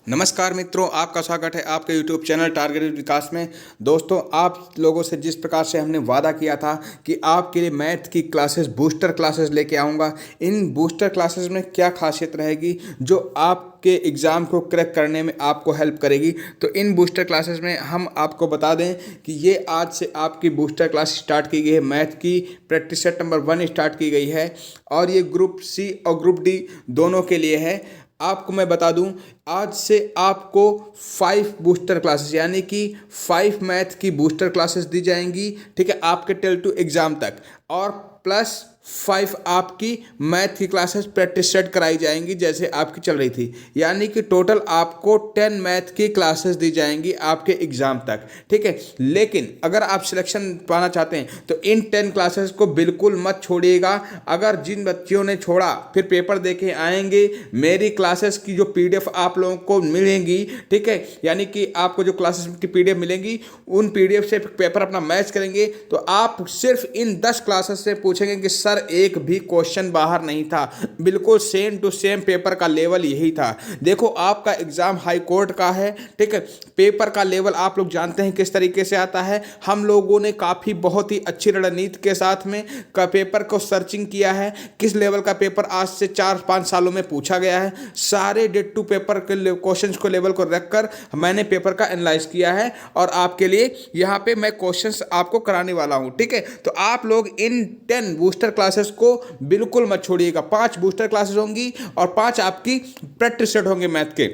नमस्कार मित्रों, आपका स्वागत है आपके YouTube चैनल टारगेटेड विकास में। दोस्तों, आप लोगों से जिस प्रकार से हमने वादा किया था कि आपके लिए मैथ की क्लासेस बूस्टर क्लासेस लेके आऊँगा, इन बूस्टर क्लासेस में क्या खासियत रहेगी जो आपके एग्ज़ाम को क्रैक करने में आपको हेल्प करेगी। तो इन बूस्टर क्लासेस में हम आपको बता दें कि ये आज से आपकी बूस्टर क्लास स्टार्ट की गई है। मैथ की प्रैक्टिस सेट नंबर 1 स्टार्ट की गई है और ये ग्रुप सी और ग्रुप डी दोनों के लिए है। आपको मैं बता दूं, आज से आपको 5 बूस्टर क्लासेस यानी कि 5 मैथ की बूस्टर क्लासेस दी जाएंगी, ठीक है, आपके टिल टू एग्ज़ाम तक। और प्लस 5 आपकी मैथ की क्लासेस प्रैक्टिस सेट कराई जाएंगी जैसे आपकी चल रही थी, यानी कि टोटल आपको 10 मैथ की क्लासेस दी जाएंगी आपके एग्ज़ाम तक, ठीक है। लेकिन अगर आप सिलेक्शन पाना चाहते हैं तो इन 10 क्लासेस को बिल्कुल मत छोड़िएगा। अगर जिन बच्चों ने छोड़ा फिर पेपर दे के आएंगे, मेरी क्लासेस की जो PDF आप लोगों को मिलेंगी, ठीक है, यानी कि आपको जो क्लासेस की PDF मिलेंगी उन PDF से पेपर अपना मैच करेंगे तो आप सिर्फ इन 10 क्लासेस से पूछेंगे कि सर एक भी क्वेश्चन बाहर नहीं था, बिल्कुल सेम टू सेम पेपर का लेवल यही था। देखो, आपका एग्जाम हाई कोर्ट का है, ठीक है, पेपर का लेवल आप लोग जानते हैं किस तरीके से आता है। हम लोगों ने काफ़ी बहुत ही अच्छी रणनीति के साथ में का पेपर को सर्चिंग किया है, किस लेवल का पेपर आज से 4-5 सालों में पूछा गया है। सारे डेट टू पेपर के क्वेश्चन को लेवल को रखकर मैंने पेपर का एनालाइज किया है और आपके लिए यहाँ पे मैं क्वेश्चंस आपको कराने वाला हूँ, ठीक है। तो आप लोग इन 10 बूस्टर क्लासेस को बिल्कुल मत छोड़िएगा। 5 बूस्टर क्लासेस होंगी और 5 आपकी प्रैक्टिस सेट होंगे मैथ के,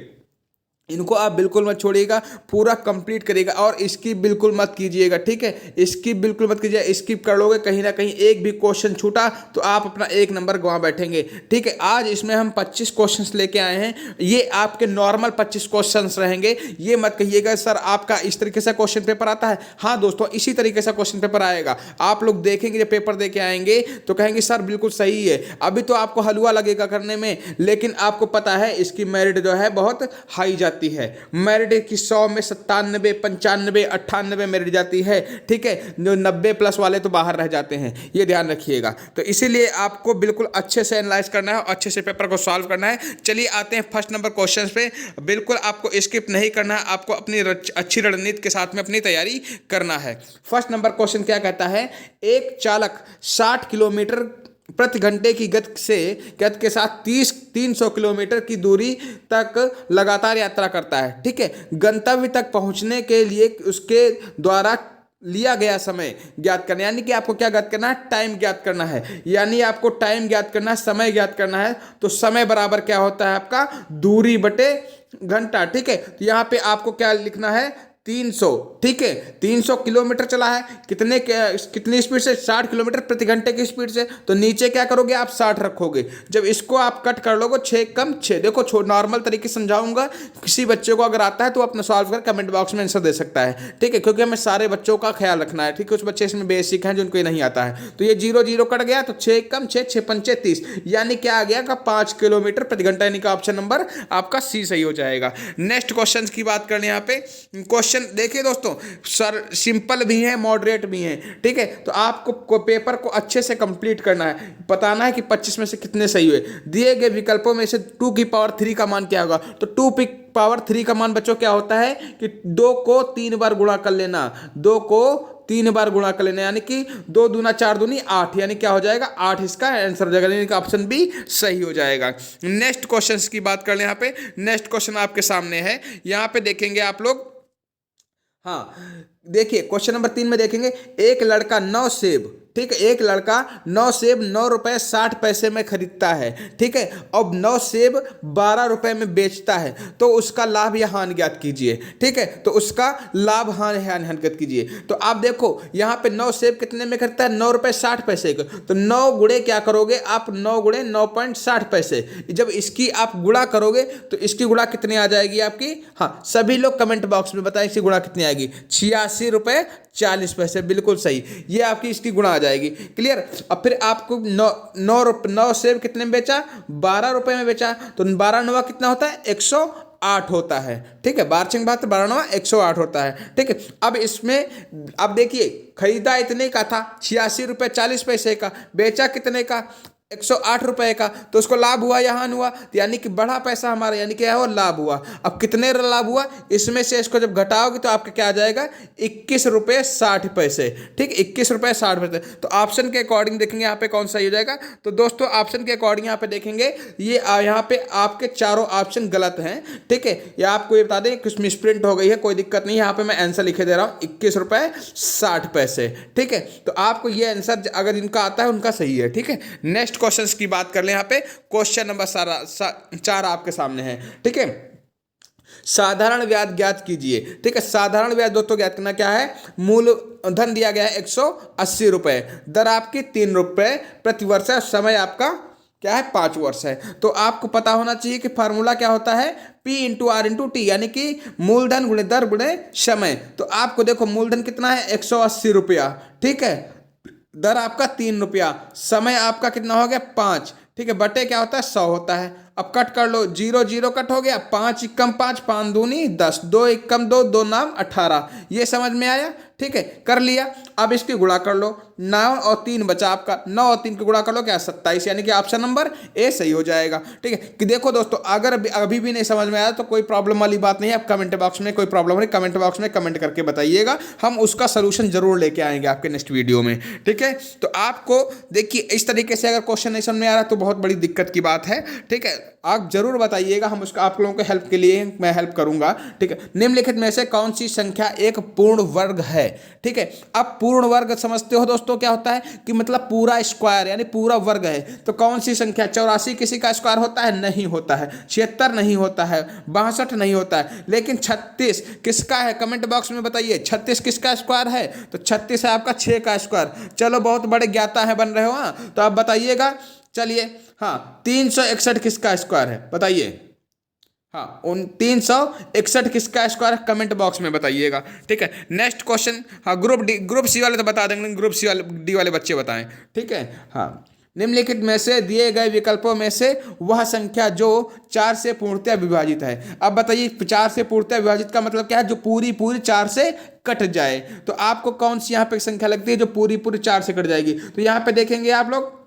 इनको आप बिल्कुल मत छोड़िएगा, पूरा कंप्लीट करिएगा और स्किप बिल्कुल मत कीजिएगा, ठीक है। स्किप बिल्कुल मत कीजिएगा, स्किप कर लोगे कहीं ना कहीं एक भी क्वेश्चन छूटा तो आप अपना 1 नंबर गंवा बैठेंगे, ठीक है। आज इसमें हम 25 क्वेश्चंस लेके आए हैं, ये आपके नॉर्मल 25 क्वेश्चंस रहेंगे। ये मत कहिएगा सर आपका इस तरीके से क्वेश्चन पेपर आता है। हाँ दोस्तों, इसी तरीके से क्वेश्चन पेपर आएगा। आप लोग देखेंगे जब पेपर दे के आएंगे तो कहेंगे सर बिल्कुल सही है। अभी तो आपको हलवा लगेगा करने में, लेकिन आपको पता है इसकी मेरिट जो है बहुत हाई जाती है। मेरिट की 100 में 97, 95, 98 मेरिट जाती है, ठीक है। जो 90 प्लस वाले तो बाहर रह जाते हैं, ये ध्यान रखिएगा। तो इसीलिए आपको बिल्कुल अच्छे से एनालाइज करना है और अच्छे से पेपर को सॉल्व करना है। चलिए आते हैं फर्स्ट नंबर क्वेश्चन पे। बिल्कुल आपको स्किप नहीं करना है, आपको अपनी अच्छी रणनीति के साथ में अपनी तैयारी करना है। फर्स्ट नंबर क्वेश्चन क्या कहता है, एक चालक 60 किलोमीटर प्रति घंटे की गति के साथ 300 किलोमीटर की दूरी तक लगातार यात्रा करता है, ठीक है। गंतव्य तक पहुंचने के लिए उसके द्वारा लिया गया समय ज्ञात करना, यानी कि आपको क्या ज्ञात करना है, टाइम ज्ञात करना है। यानी आपको टाइम ज्ञात करना है, समय ज्ञात करना है। तो समय बराबर क्या होता है आपका, दूरी बटे घंटा, ठीक है। तो यहाँ पे आपको क्या लिखना है, 300, ठीक है। 300 किलोमीटर चला है, कितनी स्पीड से, 60 किलोमीटर प्रति घंटे की स्पीड से। तो नीचे क्या करोगे आप, 60 रखोगे। जब इसको आप कट कर लोगे 6 कम 6, देखो नॉर्मल तरीके से समझाऊंगा, किसी बच्चे को अगर आता है तो अपना सॉल्व कर कमेंट बॉक्स में आंसर दे सकता है, ठीक है, क्योंकि हमें सारे बच्चों का ख्याल रखना है, ठीक है। कुछ बच्चे इसमें बेसिक हैं जिनको ये नहीं आता है। तो ये 0 0 कट गया तो 6 कम 6, 6 पंचे 30, यानी क्या आ गया का 5 किलोमीटर प्रति घंटा, यानी कि ऑप्शन नंबर आपका सी सही हो जाएगा। नेक्स्ट क्वेश्चन की बात करने यहाँ पे क्वेश्चन देखिए दोस्तों, सर सिंपल भी है मॉडरेट भी है, ठीक है। तो आपको पेपर को अच्छे से कंप्लीट करना है, बताना है कि 25 में से कितने सही हुए। दिए गए विकल्पों में से 2 की पावर 3 का मान क्या होगा। तो 2 की पावर 3 का मान बच्चों क्या होता है कि 2 को 3 बार गुणा कर लेना, 2 को 3 बार गुणा कर लेना, यानी कि 2 दूना 4 दूनी 8, यानी क्या हो जाएगा 8 इसका आंसर हो जाएगा, यानी कि ऑप्शन बी सही हो जाएगा। नेक्स्ट क्वेश्चन की बात कर लें यहाँ पे। नेक्स्ट क्वेश्चन आपके सामने है, यहाँ पे देखेंगे आप लोग। हाँ देखिए, क्वेश्चन नंबर 3 में देखेंगे, एक लड़का 9 सेब, ठीक है, एक लड़का 9 सेब 9 रुपए 60 पैसे में खरीदता है, ठीक है। अब 9 सेब 12 रुपए में बेचता है, तो उसका लाभ या हानि ज्ञात कीजिए, ठीक है। तो उसका लाभ हानि ज्ञात कीजिए। तो आप देखो यहाँ पे 9 सेब कितने में खरीदता है, 9 रुपए 60 पैसे का। तो 9 गुणे क्या करोगे आप, 9 गुणे 9.60 पैसे। जब इसकी आप गुणा करोगे तो इसकी गुणा कितनी आ जाएगी आपकी, हाँ सभी लोग कमेंट बॉक्स में बताएं इसकी गुणा कितनी आएगी, 86 रुपए 40 पैसे, बिल्कुल सही। ये आपकी इसकी गुणा आ जाएगी, क्लियर। अब फिर आपको 9 सेब कितने में बेचा, 12 रुपए में बेचा। तो 12 9 कितना होता है, 108 होता है, ठीक है। 12 बात 12 9 108 होता है, ठीक है। अब इसमें अब देखिए, खरीदा इतने का था, 86 रुपए 40 पैसे का, बेचा कितने का, 108 रुपए का, तो उसको लाभ हुआ या हानि हुआ? तो यानी कि बढ़ा पैसा हमारा, यानी कि वो लाभ हुआ। अब कितने लाभ हुआ, इसमें से इसको जब घटाओगे तो आपका क्या आ जाएगा, 21 रुपये 60 पैसे। ठीक, 21 रुपये 60 पैसे। तो ऑप्शन के अकॉर्डिंग देखेंगे यहाँ पे कौन सा हो जाएगा। तो दोस्तों ऑप्शन के अकॉर्डिंग यहाँ पे देखेंगे, ये यहाँ पे आपके चारों ऑप्शन गलत हैं। ठीक है, ये आपको ये बता दें कुछ मिसप्रिंट हो गई है, कोई दिक्कत नहीं, यहाँ पे मैं आंसर लिखे दे रहा हूँ 21 रुपये 60 पैसे। ठीक है, तो आपको ये आंसर अगर इनका आता है उनका सही है। ठीक है, नेक्स्ट क्वेश्चंस की बात कर लें। यहाँ पे क्वेश्चन नंबर 4 आपके सामने है। ठीक है, साधारण ब्याज ज्ञात कीजिए। ठीक है, साधारण ब्याज दोस्तों ज्ञात करना क्या है, मूलधन दिया गया है 180 रुपए, दर आपकी 3 रुपए प्रति वर्ष है, समय आपका क्या है 5 वर्ष है। तो आपको पता होना चाहिए कि फार्मूला क्या होता है, P into R into T, यानी कि मूलधन गुणे दर गुणे समय। तो आपको देखो मूलधन कितना है 180 रुपया, ठीक है, दर आपका 3 रुपया, समय आपका कितना हो गया 5। ठीक है, बटे क्या होता है 100 होता है। अब कट कर लो, 0 0 कट हो गया, 5 एकम 5, 5 दूनी 10, 2 एकम 2, 2 नाम 18। ये समझ में आया? ठीक है, कर लिया। अब इसकी गुणा कर लो, 9 और 3 बचा आपका, 9 और 3 की गुणा कर लो क्या 27, यानी कि ऑप्शन नंबर ए सही हो जाएगा। ठीक है, कि देखो दोस्तों अगर अभी भी नहीं समझ में आया तो कोई प्रॉब्लम वाली बात नहीं है, आप कमेंट बॉक्स में, कोई प्रॉब्लम नहीं, कमेंट बॉक्स में कमेंट करके बताइएगा, हम उसका सोल्यूशन जरूर लेके आएंगे आपके नेक्स्ट वीडियो में। ठीक है, तो आपको देखिए इस तरीके से अगर क्वेश्चन नहीं समझ में आ रहा तो बहुत बड़ी दिक्कत की बात है। ठीक है, आप जरूर बताइएगा, हम उसका आप लोगों के हेल्प के लिए मैं हेल्प करूंगा। ठीक है, निम्नलिखित में से कौन सी संख्या एक पूर्ण वर्ग है? ठीक है, अब पूर्ण वर्ग समझते हो दोस्तों क्या होता है कि मतलब पूरा स्क्वायर, यानी पूरा वर्ग है। तो कौन सी संख्या, 84 किसी का स्क्वायर होता है? नहीं होता है। 76 नहीं होता है, 62 नहीं होता है, लेकिन 36 किसका है? कमेंट बॉक्स में बताइए 36 किसका स्क्वायर है? तो 36 है आपका 6 का स्क्वायर। चलो बहुत बड़े ज्ञाता है बन रहे हो, हाँ, तो आप बताइएगा। चलिए, हाँ, 361 किसका स्क्वायर है बताइए? हाँ, उन 361 किसका स्क्वायर है? कमेंट बॉक्स में बताइएगा। ठीक है, नेक्स्ट क्वेश्चन, हाँ, ग्रुप सी वाले तो बता देंगे, ग्रुप सी वाले डी वाले बच्चे बताएं। ठीक है, हाँ, निम्नलिखित में से दिए गए विकल्पों में से वह संख्या जो 4 से पूर्णतः विभाजित है। अब बताइए 4 से पूर्णतः विभाजित का मतलब क्या है? जो पूरी पूरी 4 से कट जाए। तो आपको कौन सी यहाँ पे संख्या लगती है जो पूरी पूरी 4 से कट जाएगी? तो यहाँ पे देखेंगे आप लोग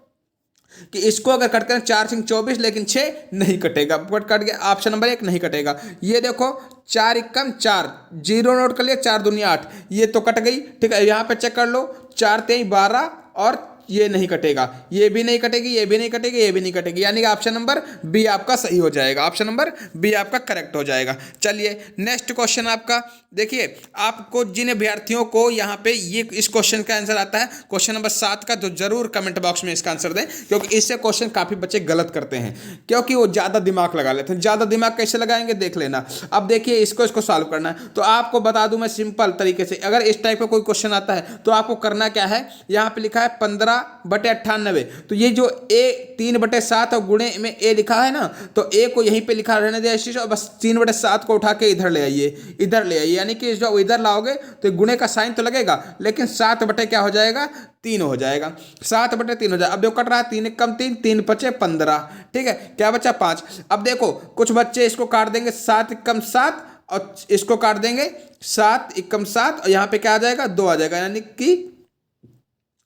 कि इसको अगर कट करें 4 सिंह 24, लेकिन 6 नहीं कटेगा, कट गया, ऑप्शन नंबर 1 नहीं कटेगा। ये देखो 4 एकम 4, 0 नोट कर लिया, 4 दूनी 8, ये तो कट गई। ठीक है, यहाँ पे चेक कर लो, 4 3 12 और ये नहीं कटेगा, ये भी नहीं कटेगी, ये भी नहीं कटेगी, ये भी नहीं कटेगी, यानी कि ऑप्शन नंबर बी आपका सही हो जाएगा, ऑप्शन नंबर बी आपका करेक्ट हो जाएगा। चलिए नेक्स्ट क्वेश्चन आपका देखिए, आपको जिन अभ्यर्थियों को यहाँ पे ये इस क्वेश्चन का आंसर आता है क्वेश्चन नंबर 7 का, तो जरूर कमेंट बॉक्स में इसका आंसर दें, क्योंकि इससे क्वेश्चन काफ़ी बच्चे गलत करते हैं, क्योंकि वो ज़्यादा दिमाग लगा लेते हैं। ज़्यादा दिमाग कैसे लगाएंगे देख लेना। अब देखिए इसको सॉल्व करना है, तो आपको बता दूं मैं सिंपल तरीके से, अगर इस टाइप का कोई क्वेश्चन आता है तो आपको करना क्या है, यहाँ पे लिखा है 15/98, तो ये जो ए 3/7 और गुणे में ए लिखा है ना, तो ए को यहीं पे लिखा रहने दे, और बस 3/7 को उठा के इधर ले आइए, इधर ले आइए, यानी कि जो इधर लाओगे तो गुणे का साइन तो लगेगा, लेकिन 7 बटे क्या हो जाएगा 3 हो जाएगा, 7/3 हो जाएगा। अब जो कट रहा है 3 एकम 3, 3 5 15, ठीक है, क्या बचा 5। अब देखो कुछ बच्चे इसको काट देंगे 7 एकम 7 और इसको काट देंगे 7 एकम 7, और यहाँ पे क्या आ जाएगा 2 आ जाएगा, यानी कि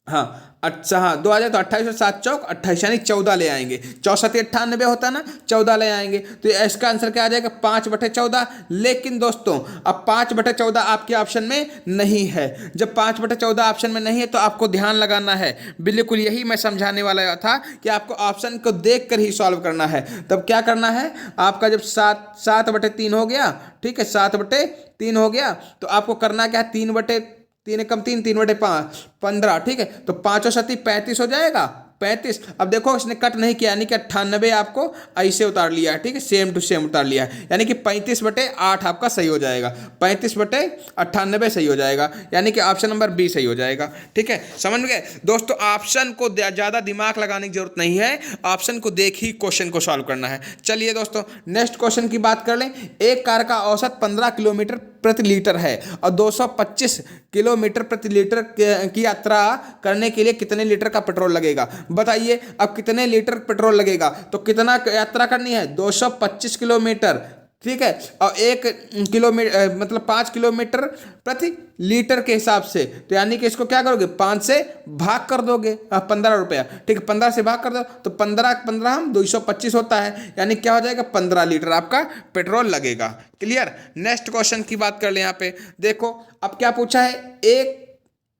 हाँ अच्छा, हाँ 2 आ जाए तो 28 और 7 चौक 28, यानी 14 ले आएंगे। 64 98 होता है ना, 14 ले आएंगे, तो इसका आंसर क्या आ जाएगा 5/14। लेकिन दोस्तों अब 5/14 आपके ऑप्शन में नहीं है। जब 5/14 ऑप्शन में नहीं है तो आपको ध्यान लगाना है, बिल्कुल यही मैं समझाने वाला था कि आपको ऑप्शन को देख कर ही सॉल्व करना है। तब क्या करना है, आपका जब 7/3 हो गया, ठीक है, 7/3 हो गया, तो आपको करना क्या है 3 एकम 3, 3/5 15, ठीक है, तो 5 और 7 35 हो जाएगा, 35। अब देखो इसने कट नहीं किया, यानी कि 98 आपको ऐसे उतार लिया है, ठीक है, सेम टू सेम उतार लिया है, यानी कि 35/8 आपका सही हो जाएगा, 35/98 सही हो जाएगा, यानी कि ऑप्शन नंबर बी सही हो जाएगा। ठीक है, समझ गए दोस्तों, ऑप्शन को ज़्यादा दिमाग लगाने की जरूरत नहीं है, ऑप्शन को देख ही क्वेश्चन को सॉल्व करना है। चलिए दोस्तों नेक्स्ट क्वेश्चन की बात कर लें। एक कार का औसत 15 किलोमीटर प्रति लीटर है और 225 किलोमीटर प्रति लीटर की यात्रा करने के लिए कितने लीटर का पेट्रोल लगेगा? बताइए, अब कितने लीटर पेट्रोल लगेगा, तो कितना यात्रा करनी है 225 किलोमीटर, ठीक है, और 1 किलोमीटर मतलब 5 किलोमीटर प्रति लीटर के हिसाब से, तो यानी कि इसको क्या करोगे, 5 से भाग कर दोगे, 15 रुपया, ठीक है, 15 से भाग कर दो तो 15 हम 225 होता है, यानी क्या हो जाएगा, 15 लीटर आपका पेट्रोल लगेगा। क्लियर। नेक्स्ट क्वेश्चन की बात कर ले। यहाँ पे देखो अब क्या पूछा है,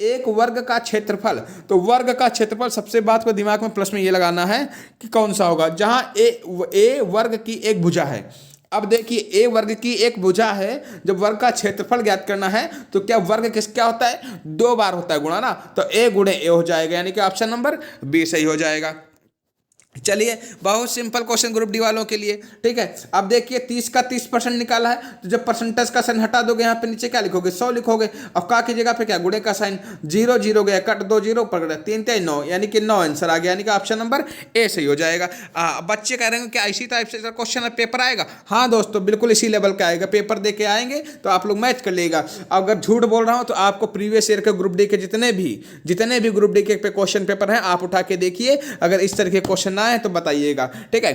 एक वर्ग का क्षेत्रफल। तो वर्ग का क्षेत्रफल सबसे बात को दिमाग में प्लस में ये लगाना है कि कौन सा होगा, जहां ए वर्ग की एक भुजा है। अब देखिए ए वर्ग की एक भुजा है, जब वर्ग का क्षेत्रफल ज्ञात करना है तो क्या वर्ग क्या होता है, 2 बार होता है गुणा ना, तो ए गुणे ए हो जाएगा, यानी कि ऑप्शन नंबर बी सही हो जाएगा। चलिए बहुत सिंपल क्वेश्चन ग्रुप डी वालों के लिए, ठीक है। अब देखिए 30 का 30% निकाला है, तो जब परसेंटेज का साइन हटा दोगे यहाँ पे नीचे क्या लिखोगे, 100 लिखोगे, और का की जगह पे क्या, गुणे का साइन, 0 0 गया, कट 2 0 पड़ गया, 3 3 9, यानी कि 9 आंसर आ गया, यानी कि ऑप्शन नंबर ए सही हो जाएगा। बच्चे कह रहे हैं कि इसी टाइप से क्वेश्चन पेपर आएगा। हाँ दोस्तों बिल्कुल इसी लेवल का आएगा, पेपर दे के आएंगे तो आप लोग मैच कर लेगा। अगर झूठ बोल रहा हूँ तो आपको प्रीवियस ईयर के ग्रुप डी के जितने भी ग्रुप डी के क्वेश्चन पेपर हैं आप उठा के देखिए, अगर इस तरह के क्वेश्चन ना आए तो बताइएगा, ठीक है।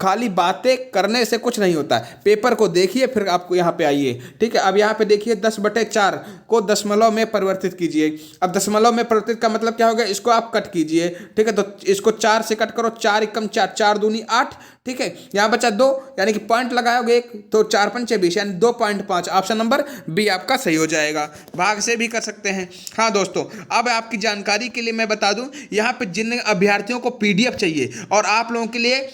खाली बातें करने से कुछ नहीं होता है, पेपर को देखिए फिर आपको यहाँ पे आइए, ठीक है। अब यहाँ पे देखिए 10/4 को दशमलव में परिवर्तित कीजिए। अब दशमलव में परिवर्तित का मतलब क्या होगा, इसको आप कट कीजिए, ठीक है, तो इसको 4 से कट करो, 4 एकम 4, 4 दूनी 8, ठीक है, यहाँ बचा 2, यानी कि पॉइंट लगाओगे एक, तो 4 पंचे 20, यानी 2.5, ऑप्शन नंबर बी आपका सही हो जाएगा। भाग से भी कर सकते हैं। हाँ दोस्तों अब आपकी जानकारी के लिए मैं बता दूं, यहाँ पे जिन अभ्यर्थियों को पीडीएफ चाहिए और आप लोगों के लिए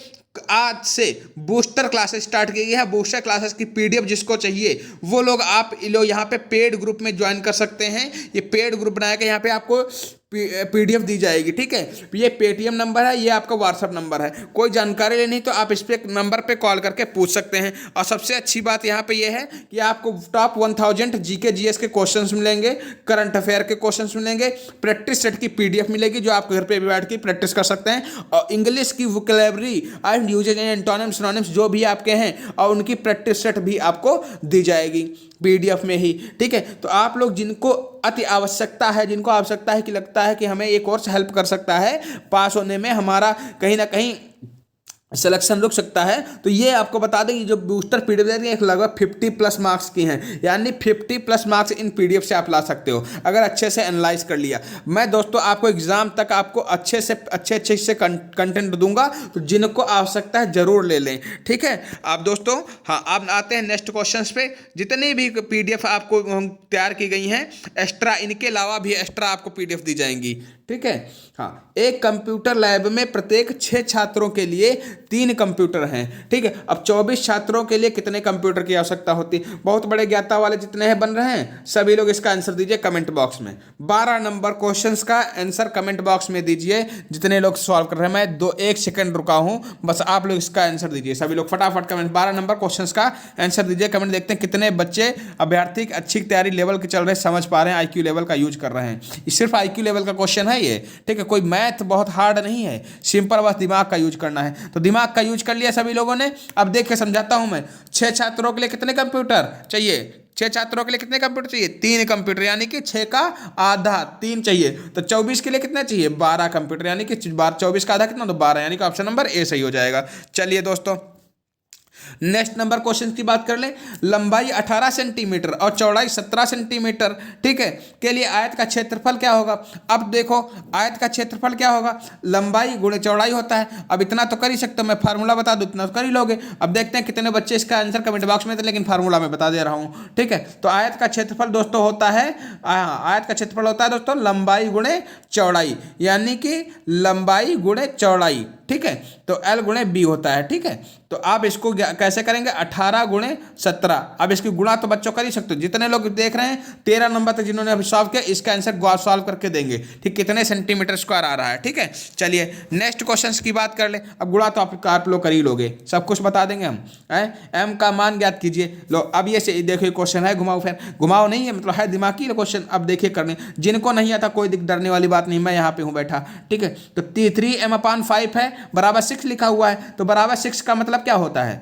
आज से बूस्टर क्लासेस स्टार्ट की गई है, बूस्टर क्लासेस की पीडीएफ जिसको चाहिए वो लोग आप यहाँ पे पेड ग्रुप में ज्वाइन कर सकते हैं। ये पेड ग्रुप बनाया गया, यहाँ पे आपको पीडीएफ दी जाएगी, ठीक है। ये पेटीएम नंबर है, ये आपका व्हाट्सअप नंबर है, कोई जानकारी लेनी तो आप इस पे नंबर पे कॉल करके पूछ सकते हैं। और सबसे अच्छी बात यहाँ पे ये है कि आपको टॉप 1000 जीके जीएस के क्वेश्चंस मिलेंगे, करंट अफेयर के क्वेश्चंस मिलेंगे, प्रैक्टिस सेट की पीडीएफ मिलेगी जो आप घर पे भी बैठ के प्रैक्टिस कर सकते हैं, और इंग्लिश की vocabulary and usages and antonyms synonyms जो भी आपके हैं और उनकी प्रैक्टिस सेट भी आपको दी जाएगी पीडीएफ में ही, ठीक है। तो आप लोग जिनको अति आवश्यकता है, जिनको आवश्यकता है कि लगता है कि हमें ये कोर्स हेल्प कर सकता है पास होने में, हमारा कहीं ना कहीं सिलेक्शन रुक सकता है, तो ये आपको बता दें कि जो बूस्टर पीडीएफ एक लगभग 50+ मार्क्स की हैं, यानी 50+ मार्क्स इन पीडीएफ से आप ला सकते हो अगर अच्छे से एनालाइज कर लिया। मैं दोस्तों आपको एग्जाम तक आपको अच्छे से कंटेंट दूंगा, तो जिनको आवश्यकता है जरूर ले लें, ठीक है। आप दोस्तों हाँ अब आते हैं नेक्स्ट क्वेश्चन पे। जितनी भी पीडीएफ आपको तैयार की गई हैं एक्स्ट्रा, इनके अलावा भी एक्स्ट्रा आपको पीडीएफ दी जाएंगी, ठीक है। हाँ एक कंप्यूटर लैब में प्रत्येक 6 छात्रों के लिए 3 कंप्यूटर हैं, ठीक है। अब 24 छात्रों के लिए कितने कंप्यूटर की आवश्यकता होती है। बहुत बड़े ज्ञाता वाले जितने हैं बन रहे हैं सभी लोग इसका आंसर दीजिए कमेंट बॉक्स में। 12 नंबर क्वेश्चंस का आंसर कमेंट बॉक्स में दीजिए, जितने लोग सॉल्व कर रहे हैं। मैं 1 सेकंड रुका हूं, बस आप लोग इसका आंसर दीजिए, सभी लोग फटाफट कमेंट 12 नंबर क्वेश्चन का आंसर दीजिए कमेंट। देखते हैं कितने बच्चे अभ्यर्थी अच्छी तैयारी लेवल के चल रहे, समझ पा रहे हैं, IQ लेवल का यूज कर रहे हैं। ये सिर्फ IQ लेवल का क्वेश्चन है ये, ठीक है, कोई मैथ बहुत हार्ड नहीं है, सिंपल बस दिमाग का यूज करना है। तो दिमाग का यूज कर लिया सभी लोगों ने। अब देख के समझाता हूं मैं, 6 छात्रों के लिए कितने कंप्यूटर चाहिए, 6 छात्रों के लिए कितने कंप्यूटर चाहिए, 3 कंप्यूटर, यानी कि 6 का आधा 3 चाहिए। तो 24 के लिए कितना चाहिए, 12 कंप्यूटर, यानी कि 24 का आधा कितना, तो 12, यानी कि ऑप्शन नंबर ए सही हो जाएगा। चलिए दोस्तों नेक्स्ट नंबर क्वेश्चन की बात कर ले। लंबाई 18 सेंटीमीटर और चौड़ाई 17 सेंटीमीटर, ठीक है, के लिए आयत का क्षेत्रफल क्या होगा। अब देखो आयत का क्षेत्रफल क्या होगा, लंबाई गुणे चौड़ाई होता है। अब इतना तो कर ही सकते हो, मैं फार्मूला बता दूं इतना तो कर ही लोगे। अब देखते हैं कितने बच्चे इसका आंसर कमेंट बॉक्स में थे, लेकिन फार्मूला मैं बता दे रहा हूं, ठीक है। तो आयत का क्षेत्रफल दोस्तों होता है, आयत का क्षेत्रफल होता है दोस्तों लंबाई गुणे चौड़ाई, यानी कि लंबाई गुणे चौड़ाई, ठीक है। तो L गुणे B होता है, ठीक है। तो आप इसको कैसे करेंगे, 18 गुणे 17। अब इसकी गुणा तो बच्चों कर ही सकते हो, जितने लोग देख रहे हैं 13 नंबर तक जिन्होंने अभी सॉल्व किया इसका आंसर सॉल्व करके देंगे, ठीक, कितने सेंटीमीटर स्क्वायर आ रहा है, ठीक है। चलिए नेक्स्ट क्वेश्चन की बात कर ले। अब गुणा तो आप लोग कर ही लोगे, सब कुछ बता देंगे हम। M का मान ज्ञात कीजिए। लो अब ये देखिए क्वेश्चन है घुमाओ फिर, घुमाओ नहीं है मतलब है दिमागी क्वेश्चन। अब देखिए करने, जिनको नहीं आता कोई डरने वाली बात नहीं, मैं यहाँ पे हूँ बैठा, ठीक है। तो 3m/5 है बराबर 6 लिखा हुआ है, तो बराबर 6 का मतलब क्या होता है,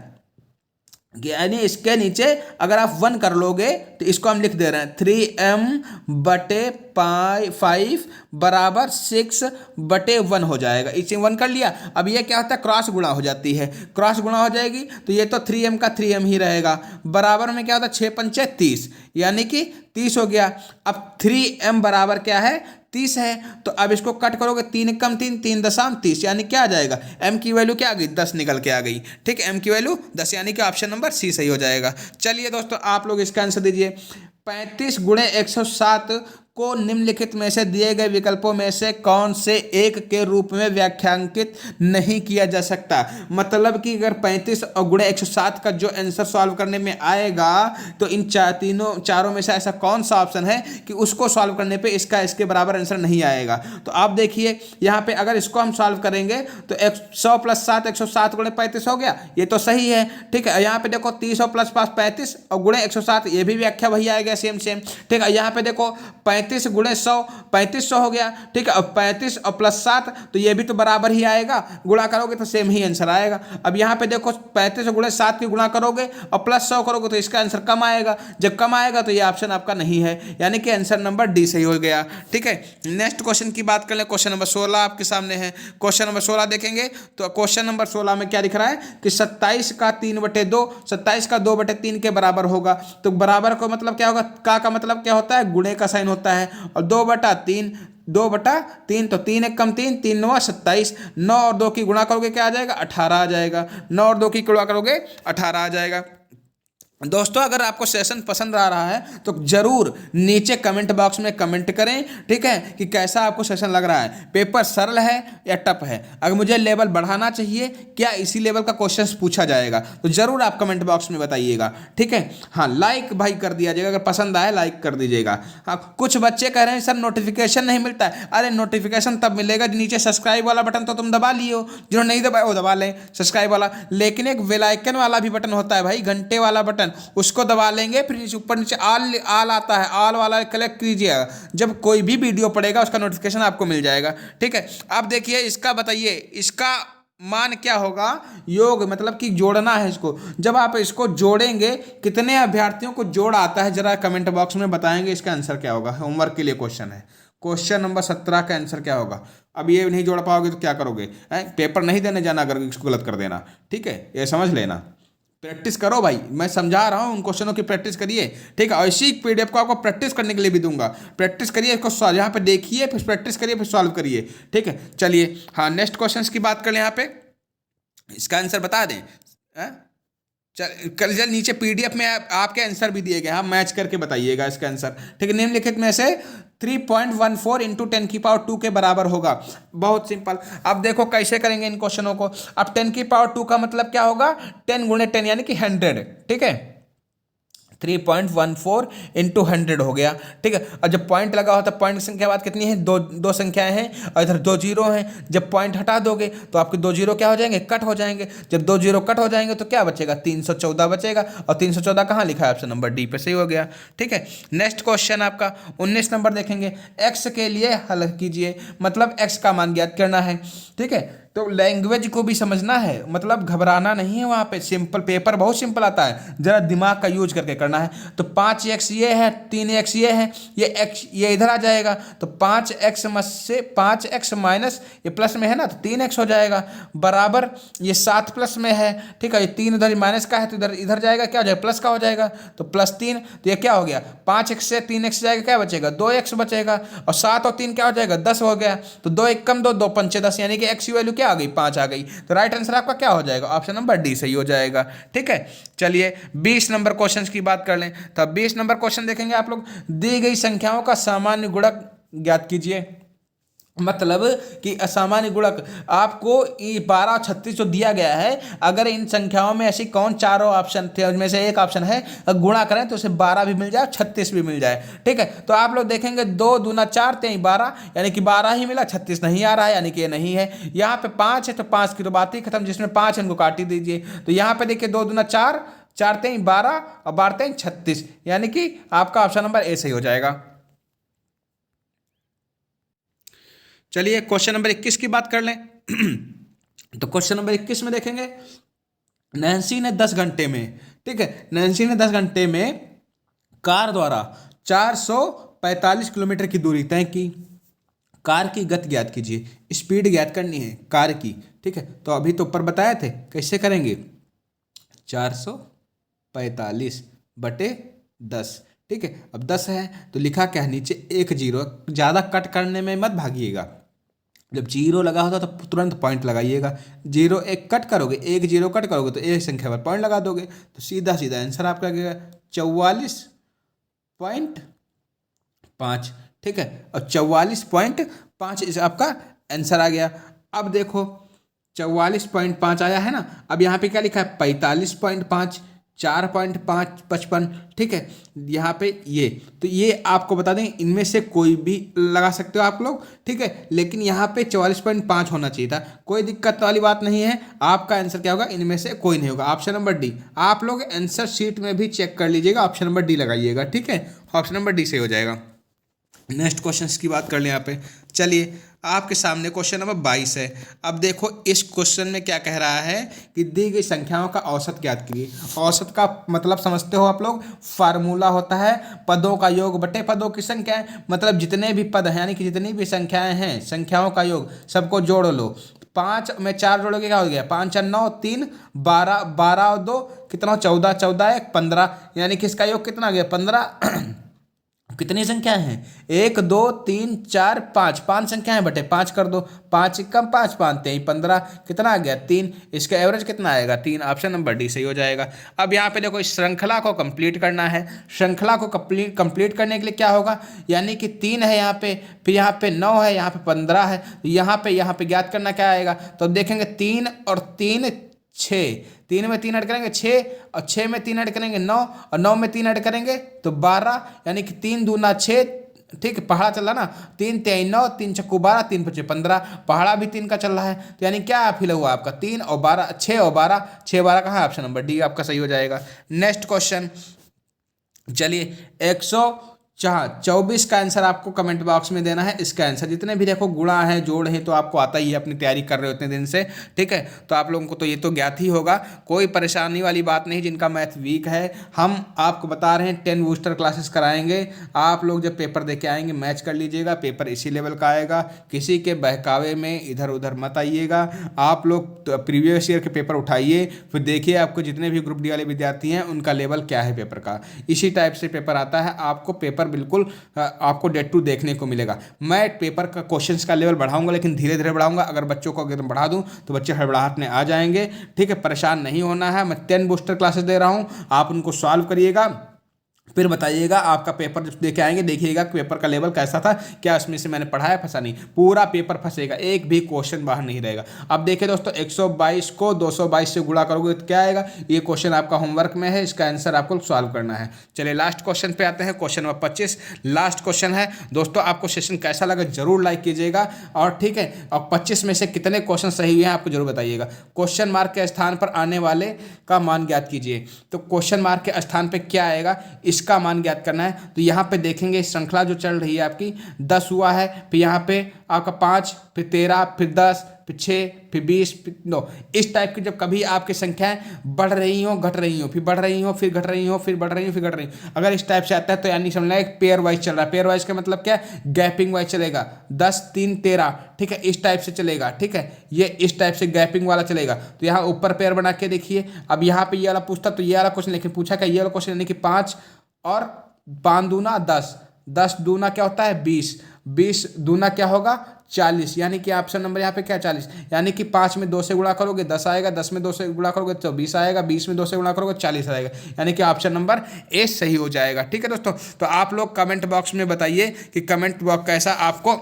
यानी इसके नीचे अगर आप 1 कर लोगे तो इसको हम लिख दे रहे हैं 3m/5 बराबर 6/1 हो जाएगा। इसे 1 कर लिया। अब ये क्या होता है, क्रॉस गुणा हो जाती है, क्रॉस गुणा हो जाएगी तो ये तो 3m का 3m ही रहेगा। बराबर में क्या होता है, 6 पंचे 30, यानी कि 30 हो गया। अब 3m बराबर क्या है, 30 है। तो अब इसको कट करोगे, 3 कम 3, 3 दशम 30, यानी क्या आ जाएगा, m की वैल्यू क्या आ गई, 10 निकल के आ गई। ठीक है, m की वैल्यू 10, यानी कि ऑप्शन नंबर सी सही हो जाएगा। चलिए दोस्तों, आप लोग इसका आंसर दीजिए। 35 × 107 को निम्नलिखित में से दिए गए विकल्पों में से कौन से एक के रूप में व्याख्यांकित नहीं किया जा सकता। मतलब कि अगर 35 और × 107 का जो आंसर सॉल्व करने में आएगा तो इन चारों में से ऐसा कौन सा ऑप्शन है कि उसको सॉल्व करने पे इसके बराबर आंसर नहीं आएगा। तो आप देखिए यहाँ पे अगर इसको हम सॉल्व करेंगे तो 100 + 7 107 × 35 हो गया, ये तो सही है। ठीक है, यहाँ पे देखो 300 + 5 35 और × 107, ये भी व्याख्या वही आएगा, सेम सेम। ठीक है, यहाँ पे देखो 35 × 100 3500 हो गया। ठीक है, अब 35 और +7 तो ये भी तो बराबर ही आएगा, गुणा करोगे तो सेम ही आंसर आएगा। अब यहाँ पे देखो 35 × 7 की गुणा करोगे और +100 करोगे तो इसका आंसर कम आएगा। जब कम आएगा तो ये ऑप्शन आपका नहीं है, यानी कि आंसर नंबर डी सही हो गया। ठीक है, नेक्स्ट क्वेश्चन की बात कर ले। क्वेश्चन नंबर 16 आपके सामने है। क्वेश्चन नंबर 16 देखेंगे तो क्वेश्चन नंबर 16 में क्या दिख रहा है कि 27 का 3/2 27 का 2/3 के बराबर होगा। तो बराबर का मतलब क्या होगा, का मतलब क्या होता है, गुणे का साइन होता है। और 2/3 2/3 तो 3 1 कम 3 3 9 27, 9 और 2 की गुणा करोगे क्या आ जाएगा, 18 आ जाएगा। 9 और 2 की गुणा करोगे 18 आ जाएगा। दोस्तों, अगर आपको सेशन पसंद आ रहा है तो जरूर नीचे कमेंट बॉक्स में कमेंट करें। ठीक है, कि कैसा आपको सेशन लग रहा है, पेपर सरल है या टफ है। अगर मुझे लेवल बढ़ाना चाहिए, क्या इसी लेवल का क्वेश्चन पूछा जाएगा, तो जरूर आप कमेंट बॉक्स में बताइएगा। ठीक है, हाँ लाइक भाई कर दिया जाएगा, अगर पसंद आए लाइक कर दीजिएगा। हाँ, कुछ बच्चे कह रहे हैं सर नोटिफिकेशन नहीं मिलता है। अरे नोटिफिकेशन तब मिलेगा नीचे सब्सक्राइब वाला बटन तो तुम दबा लियो, जिन्होंने नहीं दबाया वो दबा लें सब्सक्राइब वाला। लेकिन एक बेल आइकन वाला भी बटन होता है भाई, घंटे वाला बटन, उसको दबा लेंगे, फिर ऊपर नीचे आल आता है, आल वाला क्लिक कीजिएगा, जब कोई भी वीडियो पड़ेगा उसका नोटिफिकेशन आपको मिल जाएगा। ठीक है, अब देखिए इसका बताइए, इसका मान क्या होगा, योग मतलब कि जोड़ना है इसको। जब आप इसको जोड़ेंगे, कितने अभ्यर्थियों को जोड़ आता है जरा कमेंट बॉक्स में बताएंगे, इसका आंसर क्या होगा। होमवर्क के लिए क्वेश्चन है, क्वेश्चन नंबर 17 का आंसर क्या होगा। अब ये नहीं जोड़ पाओगे तो क्या करोगे, पेपर नहीं देने जाना अगर इसको गलत कर देना। ठीक है, ये समझ लेना, प्रैक्टिस करो भाई, मैं समझा रहा हूँ उन क्वेश्चनों की प्रैक्टिस करिए। ठीक है, ऐसी पीडीएफ को आपको प्रैक्टिस करने के लिए भी दूंगा, प्रैक्टिस करिए इसको, यहाँ पे देखिए फिर प्रैक्टिस करिए फिर सॉल्व करिए। ठीक है, चलिए हाँ नेक्स्ट क्वेश्चन की बात कर लें। यहाँ पे इसका आंसर बता दें। कल नीचे पीडीएफ में आपके आंसर भी दिए गए, हाँ मैच करके बताइएगा इसका आंसर। ठीक है, निम्नलिखित में से 3.14 × 10⁻² के बराबर होगा। बहुत सिंपल, अब देखो कैसे करेंगे इन क्वेश्चनों को। अब 10⁻² का मतलब क्या होगा, 10 × 10 यानी कि 100। ठीक है, 3.14 × 100 हो गया। ठीक है, और जब पॉइंट लगा होता है, पॉइंट की संख्या बाद कितनी है, दो संख्याएं हैं और इधर 2 जीरो हैं। जब पॉइंट हटा दोगे तो आपके 2 जीरो क्या हो जाएंगे, कट हो जाएंगे। जब 2 जीरो कट हो जाएंगे तो क्या बचेगा, 314 बचेगा। और 314 कहाँ लिखा है, ऑप्शन नंबर डी पे सही हो गया। ठीक है, नेक्स्ट क्वेश्चन आपका 19 नंबर देखेंगे। एक्स के लिए हल कीजिए, मतलब एक्स का मान ज्ञात करना है। ठीक है, तो लैंग्वेज को भी समझना है, मतलब घबराना नहीं है। वहाँ पे सिंपल, पेपर बहुत सिंपल आता है, जरा दिमाग का यूज करके करना है। तो 5x ये है, 3x ये है, ये x ये इधर आ जाएगा। तो 5x से 5x माइनस ये प्लस में है ना, तो 3x हो जाएगा। बराबर ये 7 प्लस में है। ठीक है, ये 3 उधर माइनस का है तो इधर जाएगा, क्या हो जाएगा, प्लस का हो जाएगा। तो +3, तो ये क्या हो गया, 5x से 3x जाएगा, क्या बचेगा, 2x बचेगा। और 7 और 3 क्या हो जाएगा, 10 हो गया। तो 2 1 कम 2 2 पंचे 10, यानी कि x की वैल्यू क्या आ गई, 5 आ गई। तो राइट आंसर आपका क्या हो जाएगा, ऑप्शन नंबर डी सही हो जाएगा। ठीक है, चलिए 20 नंबर क्वेश्चन की बात कर लें। तो 20 नंबर क्वेश्चन देखेंगे आप लोग। दी गई संख्याओं का सामान्य गुणक ज्ञात कीजिए। मतलब कि असामान्य गुणक आपको 12 और 36 जो दिया गया है, अगर इन संख्याओं में ऐसी कौन चारों ऑप्शन थे, उनमें से एक ऑप्शन है गुणा करें तो उसे 12 भी मिल जाए, 36 भी मिल जाए। ठीक है, तो आप लोग देखेंगे 2 दूना 4 3 12, यानी कि 12 ही मिला, 36 नहीं आ रहा है, यानी कि ये नहीं है। यहाँ पे 5 है तो 5 की तो बात ही खत्म, जिसमें 5 है उनको काट ही दीजिए। तो यहाँ पे देखिए 2 दूना 4 4 3 12 और 12 3 36, यानी कि आपका ऑप्शन नंबर ए सही हो जाएगा। चलिए क्वेश्चन नंबर 21 की बात कर लें। तो क्वेश्चन नंबर 21 में देखेंगे, नैन्सी ने 10 घंटे में ठीक है, नैन्सी ने 10 घंटे में कार द्वारा 445 किलोमीटर की दूरी तय की। कार की गति ज्ञात कीजिए, स्पीड ज्ञात करनी है कार की। ठीक है, तो अभी तो ऊपर बताए थे कैसे करेंगे, 445 बटे 10। ठीक है, अब 10 है तो लिखा क्या है नीचे 1 जीरो, ज़्यादा कट करने में मत भागिएगा। जब जीरो लगा होता तो तुरंत पॉइंट लगाइएगा। जीरो एक कट करोगे, 1 जीरो कट करोगे तो एक संख्या पर पॉइंट लगा दोगे, तो सीधा सीधा आंसर आपका लगेगा 44.5। ठीक है, और 44.5 इस आपका आंसर आ गया। अब देखो 44.5 आया है ना, अब यहाँ पे क्या लिखा है 45.5, 4.555। ठीक है, यहाँ पे ये तो ये आपको बता दें इनमें से कोई भी लगा सकते हो आप लोग। ठीक है, लेकिन यहाँ पे 44.5 होना चाहिए था, कोई दिक्कत वाली बात नहीं है। आपका आंसर क्या होगा, इनमें से कोई नहीं होगा, ऑप्शन नंबर डी। आप लोग आंसर शीट में भी चेक कर लीजिएगा, ऑप्शन नंबर डी लगाइएगा। ठीक है, ऑप्शन नंबर डी से हो जाएगा। नेक्स्ट क्वेश्चन की बात कर लें यहाँ पे। चलिए, आपके सामने क्वेश्चन नंबर 22 है। अब देखो इस क्वेश्चन में क्या कह रहा है कि दी गई संख्याओं का औसत ज्ञात कीजिए। औसत का मतलब समझते हो आप लोग, फार्मूला होता है पदों का योग बटे पदों की संख्या। मतलब जितने भी पद हैं यानी कि जितनी भी संख्याएं हैं, संख्याओं का योग सबको जोड़ लो। 5 में 4 जोड़ोगे क्या हो गया, 5 और 9 3, 12, 12 और 2 कितना, 14, 14 1 15, यानी कि इसका योग कितना आ गया 15। कितनी संख्या हैं, 1 2 3 4 5, 5 संख्याएं बटे 5 कर दो, 5 कम 5 5 3 15, कितना आ गया 3। इसका एवरेज कितना आएगा 3, ऑप्शन नंबर डी सही हो जाएगा। अब यहाँ पे देखो इस श्रृंखला को कंप्लीट करना है। श्रृंखला को कंप्लीट करने के लिए क्या होगा, यानी कि 3 है यहाँ पे, फिर यहाँ पे 9 है, यहाँ पे 15 है, यहाँ पे ज्ञात करना क्या आएगा। तो देखेंगे 3 और 3 6, 3 में 3 ऐड करेंगे 6, और 6 में 3 ऐड करेंगे 9, और 9 में 3 ऐड करेंगे तो 12, यानी कि 3 दूना 6। ठीक है, पहाड़ा चल रहा ना, 3 3 9, 3 चक्कू 12, 3 5 15, पहाड़ा भी 3 का चल रहा है। तो यानी क्या फिल हुआ आपका 3 और 12, 6 और 12, 6 12 कहाँ है, ऑप्शन नंबर डी आपका सही हो जाएगा। नेक्स्ट क्वेश्चन, चलिए 124 का आंसर आपको कमेंट बॉक्स में देना है। इसका आंसर जितने भी देखो गुणा है जोड़ है तो आपको आता ही है, अपनी तैयारी कर रहे हो इतने दिन से। ठीक है, तो आप लोगों को तो ये तो ज्ञात ही होगा, कोई परेशानी वाली बात नहीं। जिनका मैथ वीक है, हम आपको बता रहे हैं 10 बूस्टर क्लासेस कराएंगे। आप लोग जब पेपर दे के आएंगे मैच कर लीजिएगा, पेपर इसी लेवल का आएगा, किसी के बहकावे में इधर उधर मत आइएगा। आप लोग प्रीवियस ईयर के पेपर उठाइए, फिर देखिए आपको जितने भी ग्रुप डी वाले विद्यार्थी हैं उनका लेवल क्या है पेपर का। इसी टाइप से पेपर आता है, आपको पेपर बिल्कुल आपको डे टू देखने को मिलेगा। मैं पेपर का क्वेश्चंस का लेवल बढ़ाऊंगा, लेकिन धीरे धीरे बढ़ाऊंगा। अगर बच्चों को अगर बढ़ा दूं तो बच्चे हड़बड़ाहट में आ जाएंगे। ठीक है, परेशान नहीं होना है। मैं 10 बूस्टर क्लासेस दे रहा हूं, आप उनको सॉल्व करिएगा, फिर बताइएगा। आपका पेपर जब देके आएंगे देखिएगा पेपर का लेवल कैसा था, क्या उसमें से मैंने पढ़ाया, फंसा नहीं, पूरा पेपर फंसेगा, एक भी क्वेश्चन बाहर नहीं रहेगा। अब देखिए दोस्तों, 122 को 222 से गुणा करोगे तो क्या आएगा, ये क्वेश्चन आपका होमवर्क में है, इसका आंसर आपको सॉल्व करना है। चलिए लास्ट क्वेश्चन पे आते हैं, क्वेश्चन नंबर 25 लास्ट क्वेश्चन है। दोस्तों आपको सेशन कैसा लगा जरूर लाइक कीजिएगा, और ठीक है, और 25 में से कितने क्वेश्चन सही हुए हैं आपको जरूर बताइएगा। क्वेश्चन मार्क के स्थान पर आने वाले का मान ज्ञात कीजिए। तो क्वेश्चन मार्क के स्थान पर क्या आएगा, इसका मान ज्ञात करना है। तो यहाँ पे देखेंगे श्रृंखला जो चल रही है आपकी 10 हुआ है, फिर यहाँ पे आपका 5, फिर 13, फिर 10, फिर 6, फिर 20, फिर 9। इस टाइप की जब कभी आपकी संख्याएं बढ़ रही हो, घट रही हो, फिर बढ़ रही हो, फिर घट रही हो, फिर बढ़ रही हो, फिर घट रही हो, अगर इस टाइप से आता है तो यानी समझना एक पेयर वाइज चल रहा है। पेयर वाइज का मतलब क्या है, गैपिंग वाइज चलेगा, 10 3 13। ठीक है, इस टाइप से चलेगा। ठीक है, ये इस टाइप से गैपिंग वाला चलेगा। तो यहाँ ऊपर पेयर बना के देखिए। अब यहाँ पे ये वाला पूछता तो ये वाला क्वेश्चन, लेकिन पूछा क्या, ये वाला क्वेश्चन यानी कि 5 और 5 दूना 10, 10 दूना क्या होता है 20, 20 दूना क्या होगा 40, यानी कि ऑप्शन नंबर यहाँ पे क्या 40। यानी कि 5 में 2 से गुणा करोगे 10 आएगा, 10 में 2 से गुणा करोगे तो 20 आएगा, 20 में 2 से गुणा करोगे 40 आएगा, यानी कि ऑप्शन नंबर ए सही हो जाएगा। ठीक है दोस्तों, तो आप लोग कमेंट बॉक्स में बताइए कि कमेंट बॉक्स कैसा आपको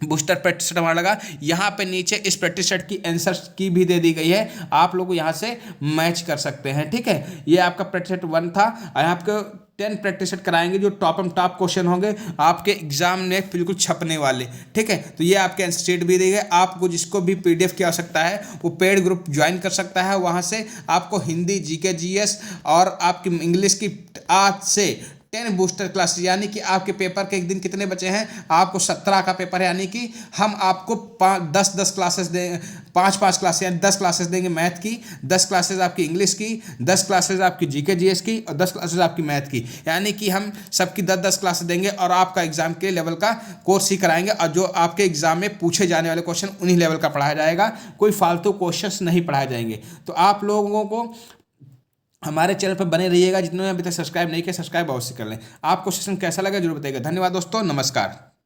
बूस्टर प्रैक्टिस सेट हमारा लगा। यहाँ पे नीचे इस प्रैक्टिस सेट की आंसर की भी दे दी गई है, आप लोग यहाँ से मैच कर सकते हैं। ठीक है, ये आपका प्रैक्टिस सेट 1 था, और आपको 10 प्रैक्टिस सेट कराएंगे जो टॉप एंड टॉप क्वेश्चन होंगे आपके एग्जाम में बिल्कुल छपने वाले। ठीक है, तो ये आपके आंसर शीट भी दी गई। आपको जिसको भी PDF की आवश्यकता है वो पेड ग्रुप ज्वाइन कर सकता है। वहाँ से आपको हिंदी, GK GS और आपकी इंग्लिश की आज से 10 बूस्टर क्लासेस, यानी कि आपके पेपर के एक दिन कितने बचे हैं, आपको 17 का पेपर है, यानी कि हम आपको 10-10 क्लासेस दें, 5-5 क्लासेस यानी 10 क्लासेस देंगे मैथ की, 10 क्लासेस आपकी इंग्लिश की, 10 क्लासेस आपकी जीके जीएस की और 10 क्लासेस आपकी मैथ की, यानी कि हम सबकी 10-10 क्लासेस देंगे और आपका एग्जाम के लेवल का कोर्स ही कराएंगे। और जो आपके एग्जाम में पूछे जाने वाले क्वेश्चन उन्हीं लेवल का पढ़ाया जाएगा, कोई फालतू क्वेश्चंस नहीं पढ़ाए जाएंगे। तो आप लोगों को हमारे चैनल पर बने रहिएगा। जितने अभी तक सब्सक्राइब नहीं किया, सब्सक्राइब अवश्य कर लें। आपको सेशन कैसा लगा जरूर बताइएगा। धन्यवाद दोस्तों, नमस्कार।